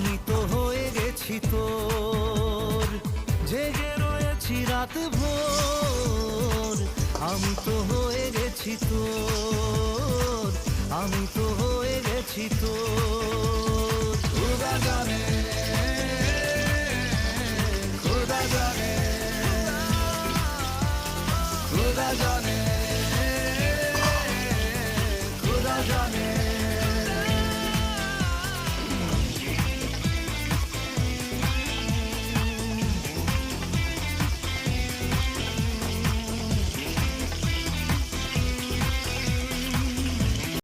আমি তো হয়ে গেছি তোর, জেগে রয়েছি রাত ভোর। আমি তো হয়ে গেছি তোর, আমি তো হয়ে গেছি তোর। খুদা জানে, খুদা জানে, খুদা জানে, খুদা জানে।